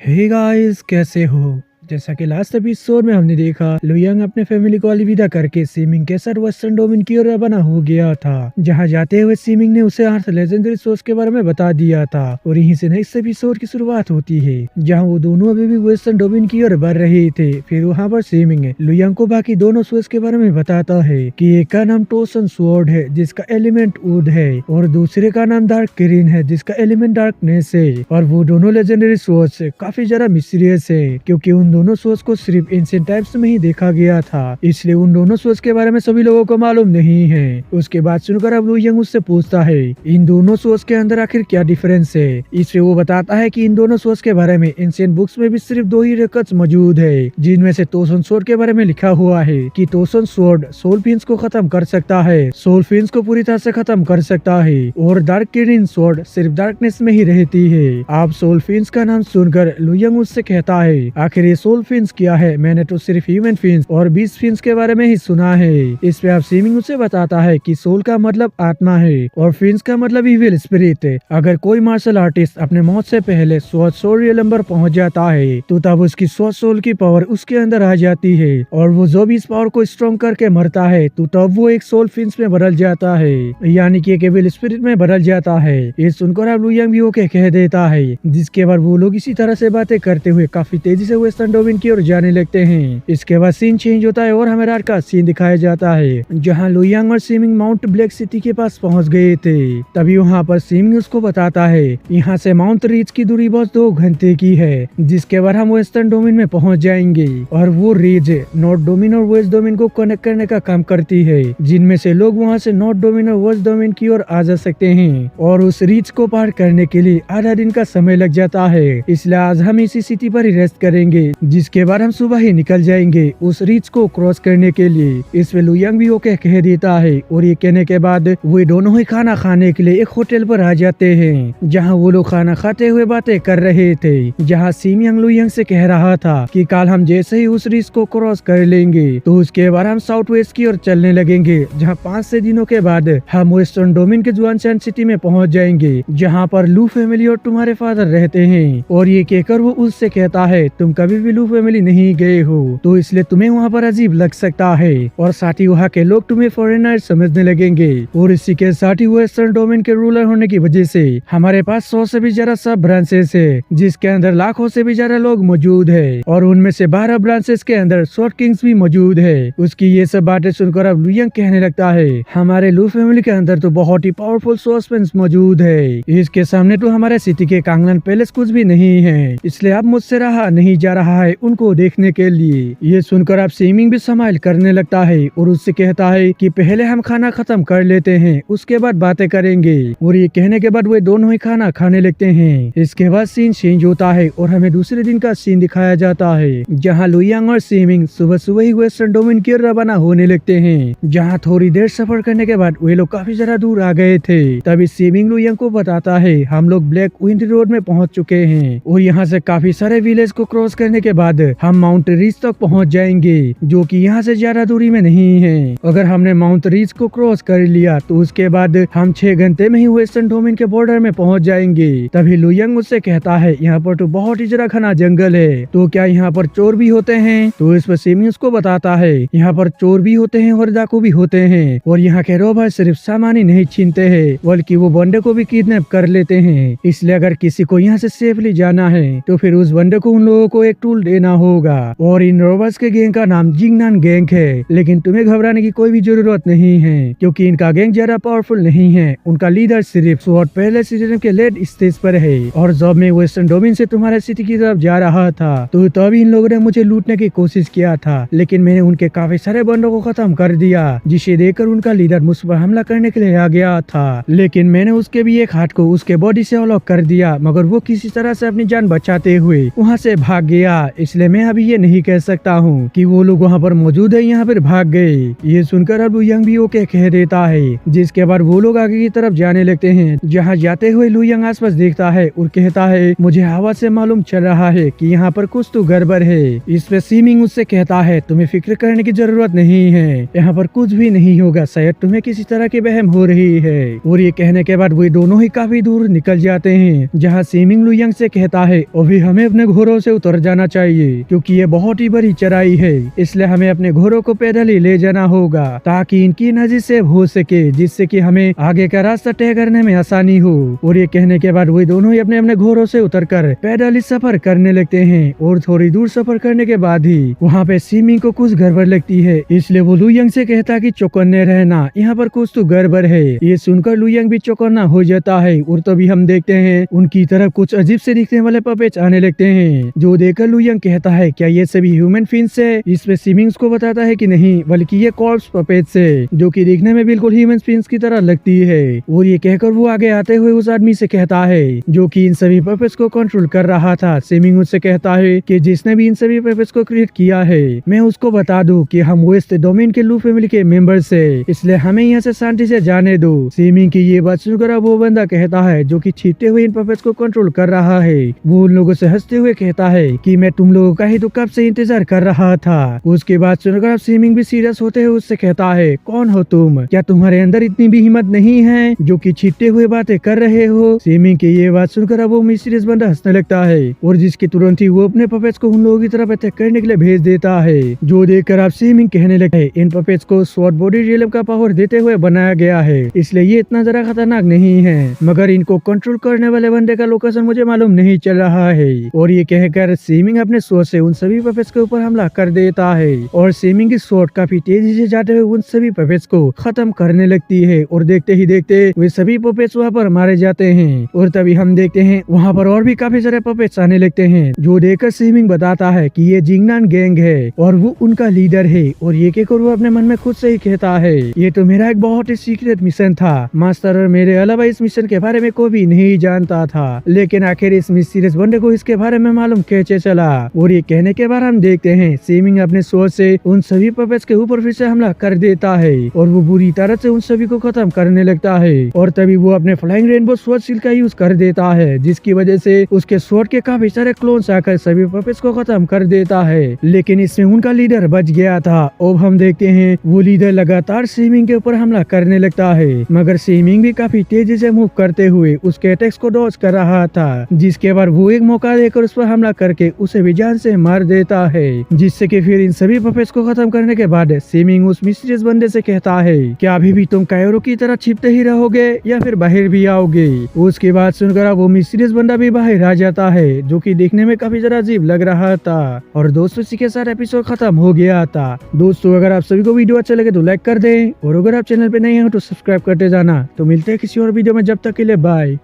Hey guys, कैसे हो। जैसा कि लास्ट एपिसोड में हमने देखा, लुयांग अपने फैमिली को अलविदा करके सीमिंग के साथ वेस्टर्न डोमेन की ओर रवाना हो गया था। जहां जाते हुए सीमिंग ने उसे 8 लेजेंडरी सोर्स के बारे में बता दिया था और यहीं से नेक्स्ट एपिसोड की शुरुआत होती है, जहां वो दोनों अभी भी वेस्टर्न डोमेन की ओर बढ़ रहे थे। फिर वहां पर सीमिंग लुयांग को बाकी दोनों सोर्स के बारे में बताता है कि एक का नाम टोसन स्वॉर्ड है जिसका एलिमेंट वुड है और दूसरे का नाम डार्क ग्रीन है जिसका एलिमेंट डार्कनेस है। और वो दोनों लेजेंडरी सोर्स काफी ज्यादा मिस्टीरियस है क्योंकि उन दोनों सोर्स को सिर्फ एंशिएंट टाइम्स में ही देखा गया था, इसलिए उन दोनों सोर्स के बारे में सभी लोगों को मालूम नहीं है। उसके बाद सुनकर अब लुयांग उससे पूछता है इन दोनों सोर्स के अंदर आखिर क्या डिफरेंस है। इसलिए वो बताता है कि इन दोनों सोर्स के बारे में एंशिएंट बुक्स में भी सिर्फ 2 ही रिकॉर्ड्स मौजूद है, जिनमें से टोसन स्वॉर्ड के बारे में लिखा हुआ है कि टोसन स्वॉर्ड सोल फिन्स को खत्म कर सकता है, सोल फिन्स को पूरी तरह से खत्म कर सकता है, और डार्क ग्रीन स्वॉर्ड सिर्फ डार्कनेस में ही रहती है। आप सोल फिन्स का नाम सुनकर लुयांग उससे कहता है आखिर ये सोल फिन्स क्या है, मैंने तो सिर्फ ह्यूमन फिन्स और बीस्ट फिन्स के बारे में ही सुना है। इस पे आप सीमिंग उसे बताता है कि सोल का मतलब आत्मा है और फिन्स का मतलब इविल स्पिरिट है। अगर कोई मार्शल आर्टिस्ट अपने मौत से पहले स्वॉर्ड सोल रियलम पर पहुंच जाता है तो तब उसकी स्वॉर्ड सोल की पावर उसके अंदर आ जाती है और वो जो भी इस पावर को स्ट्रॉन्ग करके मरता है तो तब वो एक सोल फिन्स में बदल जाता है, यानी कि एक इविल स्पिरिट में बदल जाता है। ये सुनकर अब लुयांग भी ओके कह देता है, जिसके बाद वो लोग इसी तरह से बातें करते हुए काफी तेजी से वेस्टर्न डोमेन की ओर जाने लगते हैं। इसके बाद सीन चेंज होता है और हमें रात का सीन दिखाया जाता है, जहां लुयांग और सीमिंग माउंट ब्लैक सिटी के पास पहुंच गए थे। तभी वहां पर सीमिंग उसको बताता है यहाँ से माउंट रीच की दूरी बस 2 घंटे की है, जिसके बाद हम वेस्टर्न डोमेन में पहुंच जाएंगे। और वो रीच नॉर्थ डोमेन और वेस्ट डोमेन को कनेक्ट करने का काम करती है, जिनमें से लोग वहाँ से नॉर्थ डोमेन और वेस्ट डोमेन की ओर आ जा सकते हैं। और उस रीच को पार करने के लिए आधा दिन का समय लग जाता है, इसलिए आज हम इसी सिटी पर ही रेस्ट करेंगे, जिसके बाद हम सुबह ही निकल जाएंगे उस रीच को क्रॉस करने के लिए। इसमें लुयांग भी ओके कह देता है और ये कहने के बाद वे दोनों ही खाना खाने के लिए एक होटल पर आ जाते हैं, जहां वो लोग खाना खाते हुए बातें कर रहे थे। जहां सीमिंग लुयांग से कह रहा था कि कल हम जैसे ही उस रीच को क्रॉस कर लेंगे तो उसके बाद हम साउथ वेस्ट की ओर चलने लगेंगे, जहां 5 दिनों के बाद हम वेस्टर्न डोमेन के जुआनशान सिटी में पहुंच जाएंगे, जहां पर लू फैमिली और तुम्हारे फादर रहते हैं। और ये कहकर वो उससे कहता है तुम कभी भी लू फैमिली नहीं गए हो तो इसलिए तुम्हें वहाँ पर अजीब लग सकता है और साथ ही वहाँ के लोग तुम्हें फॉरेनर समझने लगेंगे। और इसी के साथ ही वेस्टर्न डोमेन के रूलर होने की वजह से हमारे पास 100 से भी ज्यादा सब ब्रांचेस है, जिसके अंदर लाखों से भी ज्यादा लोग मौजूद है और उनमें से 12 ब्रांचेस के अंदर स्वॉर्ड किंग्स भी मौजूद है। उसकी ये सब बातें सुनकर अब लुयांग कहने लगता है हमारे लू फैमिली के अंदर तो बहुत ही पावरफुल सस्पेंस मौजूद है, इसके सामने तो हमारे सिटी के कांगलन पैलेस कुछ भी नहीं है, इसलिए अब मुझसे रहा नहीं जा रहा है उनको देखने के लिए। ये सुनकर अब सीमिंग भी स्माइल करने लगता है और उससे कहता है कि पहले हम खाना खत्म कर लेते हैं उसके बाद बातें करेंगे। और ये कहने के बाद वे दोनों ही खाना खाने लगते हैं। इसके बाद सीन चेंज होता है और हमें दूसरे दिन का सीन दिखाया जाता है, जहाँ लुयांग और सीमिंग सुबह सुबह ही वेस्टर्न डोमेन की ओर रवाना होने लगते हैं, जहाँ थोड़ी देर सफर करने के बाद वे लोग काफी ज्यादा दूर आ गए थे। तभी सीमिंग लुयांग को बताता है हम लोग ब्लैक विंड रोड में पहुंच चुके हैं और यहाँ से काफी सारे विलेज को क्रॉस करने के बाद हम माउंट रीच तक पहुंच जाएंगे, जो कि यहाँ से ज्यादा दूरी में नहीं है। अगर हमने माउंट रीच को क्रॉस कर लिया तो उसके बाद हम 6 घंटे में ही वेस्टर्न डोमेन के बॉर्डर में पहुंच जाएंगे। तभी लुयांग उससे कहता है यहाँ पर तो बहुत ही ज्यादा घना जंगल है, तो क्या यहाँ पर चोर भी होते हैं? तो इस पर सीमिंग उसको बताता है यहाँ पर चोर भी होते हैं और डाकू भी होते हैं और यहाँ के रोबर सिर्फ सामान ही नहीं छीनते हैं बल्कि वो बंदे को भी किडनैप कर लेते हैं। इसलिए अगर किसी को यहाँ से सेफली जाना है तो फिर उस बंदे को उन लोगों को एक टूल देना होगा। और इन रोबर्स के गैंग का नाम जिंगनान गैंग है, लेकिन तुम्हें घबराने की कोई भी जरूरत नहीं है क्योंकि इनका गैंग ज्यादा पावरफुल नहीं है। उनका लीडर सिर्फ स्वॉर्ड पहले सीजन के लेट स्टेज पर है और जब मैं वेस्टर्न डोमेन से तुम्हारे सिटी की तरफ जा रहा था तो तभी इन लोगों ने मुझे लूटने की कोशिश किया था, लेकिन मैंने उनके काफी सारे बंदों को खत्म कर दिया, जिसे देखकर उनका लीडर मुझ पर हमला करने के लिए आ गया था, लेकिन मैंने उसके भी एक हाथ को उसके बॉडी से अलग कर दिया, मगर वो किसी तरह से अपनी जान बचाते हुए वहाँ से भाग गया। इसलिए मैं अभी ये नहीं कह सकता हूँ कि वो लोग वहाँ पर मौजूद है यहाँ पर भाग गए। ये सुनकर अब लुयंग भी ओके कह देता है, जिसके बाद वो लोग आगे की तरफ जाने लगते हैं। जहाँ जाते हुए लुयंग आसपास देखता है और कहता है मुझे आवाज से मालूम चल रहा है कि यहाँ पर कुछ तो गड़बड़ है। इस पे सीमिंग उससे कहता है तुम्हें फिक्र करने की जरूरत नहीं है, यहाँ पर कुछ भी नहीं होगा, शायद तुम्हें किसी तरह की वहम हो रही है। और ये कहने के बाद वे दोनों ही काफी दूर निकल जाते हैं, जहाँ सीमिंग लुयंग से कहता है अभी हमें अपने घोड़ों से उतर जाना चाहिए क्योंकि ये बहुत ही बड़ी चढ़ाई है, इसलिए हमें अपने घोड़ों को पैदल ही ले जाना होगा ताकि इनकी नजर से हो सके, जिससे कि हमें आगे का रास्ता तय करने में आसानी हो। और ये कहने के बाद वे दोनों ही अपने अपने घोड़ों से उतरकर पैदल ही सफर करने लगते हैं। और थोड़ी दूर सफर करने के बाद ही वहाँ पे सीमिंग को कुछ गड़बड़ लगती है, इसलिए वो लुयंग से कहता कि चौकन्ने रहना, यहाँ पर कुछ तो गड़बड़ है। ये सुनकर लुयंग भी चौकन्ना हो जाता है और तभी हम देखते हैं उनकी तरफ कुछ अजीब से दिखने वाले पपेट्स आने लगते हैं, जो देखकर लुयंग कहता है क्या ये सभी ह्यूमन फिन्स है। इसमें सीमिंग्स को बताता है कि नहीं, बल्कि ये कॉर्प्स पपेट्स है जो कि देखने में बिल्कुल ह्यूमन फिन्स की तरह लगती है। और ये कहकर वो आगे आते हुए उस आदमी से कहता है जो कि इन सभी पपेट्स को कंट्रोल कर रहा था। सीमिंग उससे कहता है कि जिसने भी इन सभी पपेट्स को क्रिएट किया है मैं उसको बता दूं कि हम वेस्ट डोमेन के लू फैमिली के मेंबर्स है, इसलिए हमें यहाँ से शांति से जाने दो। सीमिंग की ये बात सुनकर वो बंदा कहता है जो कि छींटे हुए इन पपेट्स को कंट्रोल कर रहा है, वो उन लोगों से हंसते हुए कहता है कि मैं तुम लोगों का ही तो कब से इंतजार कर रहा था। उसके बाद सुनकर सीमिंग भी सीरियस होते हुए उससे कहता है कौन हो तुम, क्या तुम्हारे अंदर इतनी भी हिम्मत नहीं है जो कि छींटे हुए बातें कर रहे हो। सीमिंग की ये बात सुनकर वो मिस्टीरियस बंदा हंसने लगता है और जिसकी तुरंत ही वो अपने पपेट्स को उन लोगों की तरफ अटैक करने के लिए भेज देता है, जो देखकर आप सीमिंग कहने लगे इन पपेट्स को शॉर्ट बॉडी रियलम का पावर देते हुए बनाया गया है, इसलिए ये इतना जरा खतरनाक नहीं है, मगर इनको कंट्रोल करने वाले बंदे का लोकेशन मुझे मालूम नहीं चल रहा है। और ये कहकर सीमिंग अपने स्वॉर्ड से उन सभी पपेट्स के ऊपर हमला कर देता है और सीमिंग की स्वॉर्ड काफी तेजी से जाते हुए उन सभी पपेट्स को खत्म करने लगती है और देखते ही देखते वे सभी पपेट्स वहाँ पर मारे जाते हैं। और तभी हम देखते हैं वहाँ पर और भी काफी सारे पपेट्स आने लगते हैं, जो देखकर सीमिंग बताता है कि ये जिंगनान गैंग है और वो उनका लीडर है। और ये कहकर वो अपने मन में खुद से ही कहता है ये तो मेरा एक बहुत ही सीक्रेट मिशन था मास्टर, और मेरे अलावा इस मिशन के बारे में कोई भी नहीं जानता था, लेकिन आखिर इस मिस्टीरियस बंदे को इसके बारे में मालूम कैसे चला। और ये कहने के बाद हम देखते हैं सीमिंग अपने सोच से उन सभी पपेट्स के ऊपर फिर से हमला कर देता है और वो बुरी तरह से उन सभी को खत्म करने लगता है। और तभी वो अपने फ्लाइंग रेनबो स्वॉर्ड शील्ड का यूज कर देता है, जिसकी वजह से उसके स्वॉर्ड के काफी सारे क्लोन्स आकर सभी पपेट्स को खत्म कर देता है, लेकिन इसमें उनका लीडर बच गया था। अब हम देखते हैं वो लीडर लगातार सीमिंग के ऊपर हमला करने लगता है, मगर सीमिंग भी काफी तेजी से मूव करते हुए उसके अटैक्स को डॉज कर रहा था, जिसके बाद वो एक मौका देकर उस पर हमला करके उसे भी जान से मार देता है, जिससे कि फिर इन सभी पपेट्स को खत्म करने के बाद सीमिंग उस मिस्टीरियस बंदे से कहता है क्या अभी भी तुम कायरो की तरह छिपते ही रहोगे या फिर बाहर भी आओगे। उसकी बात सुनकर वो मिस्टीरियस बंदा भी बाहर आ जाता है, जो कि देखने में काफी जरा अजीब लग रहा था। और दोस्तों इसी के साथ एपिसोड खत्म हो गया था। दोस्तों अगर आप सभी को वीडियो अच्छा लगे तो लाइक कर दें और अगर आप चैनल पे नए हो तो सब्सक्राइब करते जाना। तो मिलते हैं किसी और वीडियो में, जब तक के लिए बाय।